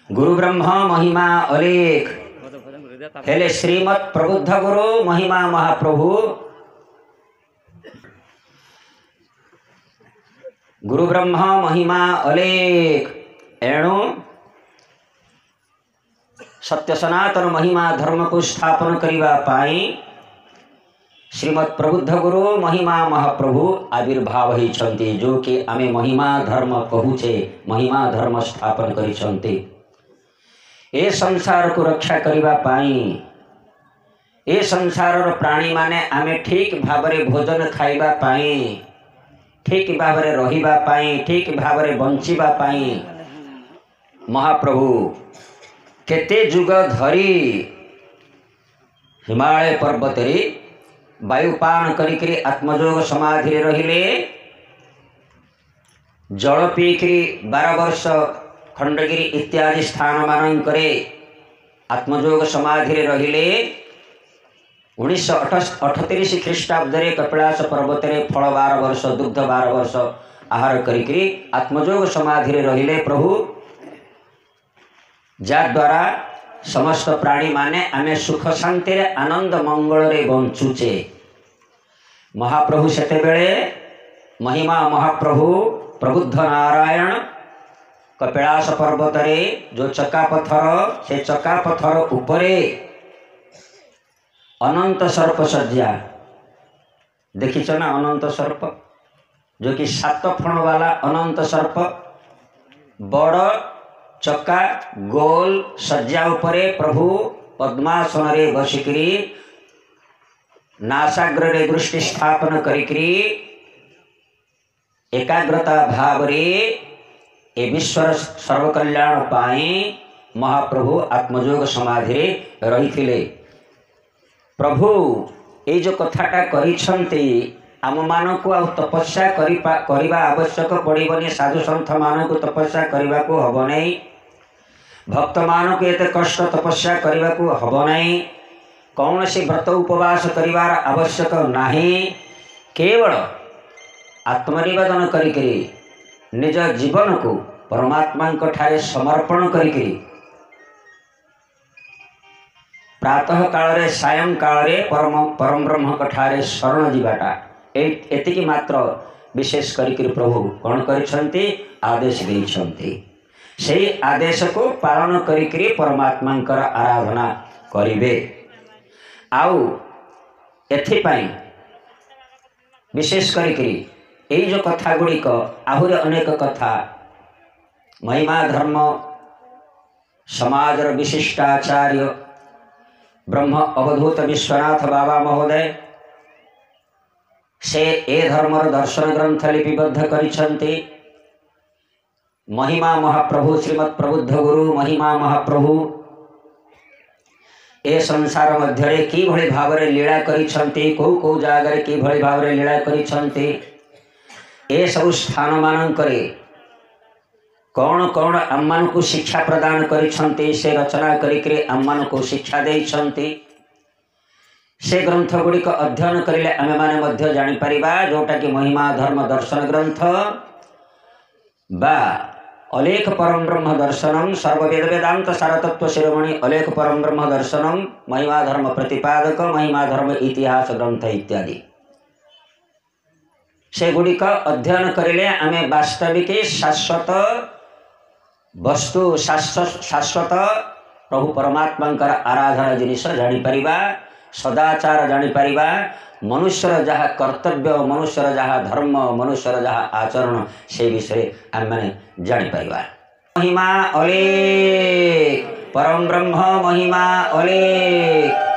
गुरु ब्रह्मा महिमा अलेख हेले श्रीमद प्रबुद्ध गुरु महिमा महाप्रभु गुरु ब्रह्मा महिमा अलेख एणु सत्य सनातन महिमा धर्म को स्थापन करिवा पाई श्रीमद प्रबुद्ध गुरु महिमा महाप्रभु आविर्भाव होइछन्ति जो कि आमे महिमा धर्म कहूचे महिमा धर्म स्थापन करिछन्ति ए संसार को रक्षा करिवा पाई ए संसार प्राणी माने आमे ठीक भावरे भोजन खाइबा पाई ठीक भावरे रहिबा पाई ठीक भावरे बंचिबा पाई महाप्रभु केते जुग धरी हिमालय पर्वत रे वायुपान करिकरी आत्मयोग समाधि रे रहिले जल पीकरी 12 वर्ष खंडगिरी इत्यादि स्थान मानकरे आत्मयोग समाधि रे रहिले 1938 ख्रीष्टाब्द रे कपिलास पर्वत रे फल 12 वर्ष दुग्ध 12 वर्ष आहार करिकरी आत्मयोग समाधि रे रहिले प्रभु जा द्वारा समस्त प्राणी माने आमे सुख शांति रे आनंद मंगल रे बंचुचे महाप्रभु सेते बेले महिमा महाप्रभु प्रबुद्ध नारायण कपिलास पर्वत रे जो चकापथर से चकापथर उपरे अनंत सर्प सज्जा देखिछ ना अनंत सर्प जो कि 7 फण वाला अनंत सर्प बड़ चक्का गोल सज्जा उपरे प्रभु पद्मासन रे बसिकरी नासाग्र रे दृष्टि स्थापन करिकरी एकाग्रता भाव रे ए विश्वर सर्वकल्याण पाई महाप्रभु आत्मयोग समाधि रे रहिथिले प्रभु ए जो कथाटा करिछन्ति आम मानकु आ तपस्या करिबा आवश्यक पड़िबनी साधु संत मानकु तपस्या करिबा को हबो नै भक्त मानकु एते कष्ट तपस्या करिबा को हबो नै कौनसी व्रत उपवास करिवार आवश्यक नाही केवल आत्मनिवेदन करिकरी निज जीवन को परमात्मा ठारे समर्पण करिकरी प्रातः काल रे सायं काल रे परम ब्रह्म ठारे शरण जीवाटा एतिकी मात्र विशेष करिकरी प्रभु कौन करिछन्ति आदेश देइछन्ति सेही आदेश को पालन करिकरी परमात्मा आराधना करिवे आउ एथिपाई विशेष करिकरी एई जो कथा गुड़िक आहुरी अनेक कथा महिमा धर्म समाजर विशिष्टाचार्य ब्रह्म अवधूत विश्वनाथ बाबा महोदय से ए धर्मर दर्शन ग्रंथ लिपिबद्ध करिछन्ति महिमा महाप्रभु श्रीमद प्रबुद्ध गुरु महिमा महाप्रभु ए संसार मध्य कि भली भावरे लीला करिछन्ति को जागारे कि भली भावरे लीला करिछन्ति ए सब स्थान मानकरे कौन कौन आम को शिक्षा प्रदान करिछन्ति से रचना करिकरी आम को शिक्षा देइछन्ति से ग्रंथ गुड़िक अध्ययन करिले आमे माने मध्य जानि परिबा जोटा कि महिमा धर्म दर्शन ग्रंथ बा अलेख परम ब्रह्म दर्शनम सर्ववेद वेदांत सारतत्व शिरोमणि अलेख परम ब्रह्म दर्शनम महिमा धर्म प्रतिपादक महिमा धर्म इतिहास ग्रंथ इत्यादि से गुड़िक अध्ययन करिले आमे वास्तविक शाश्वत वस्तु शाश्वत प्रभु परमात्मा आराधना जिनिस जानि परिबा सदाचार जानि परिबा मनुष्यर जहाँ कर्तव्य मनुष्यर जहाँ धर्म मनुष्यर जहाँ आचरण से विषय आम मैंने जानि परिबा महिमा अलेख परम ब्रह्म महिमा अलेख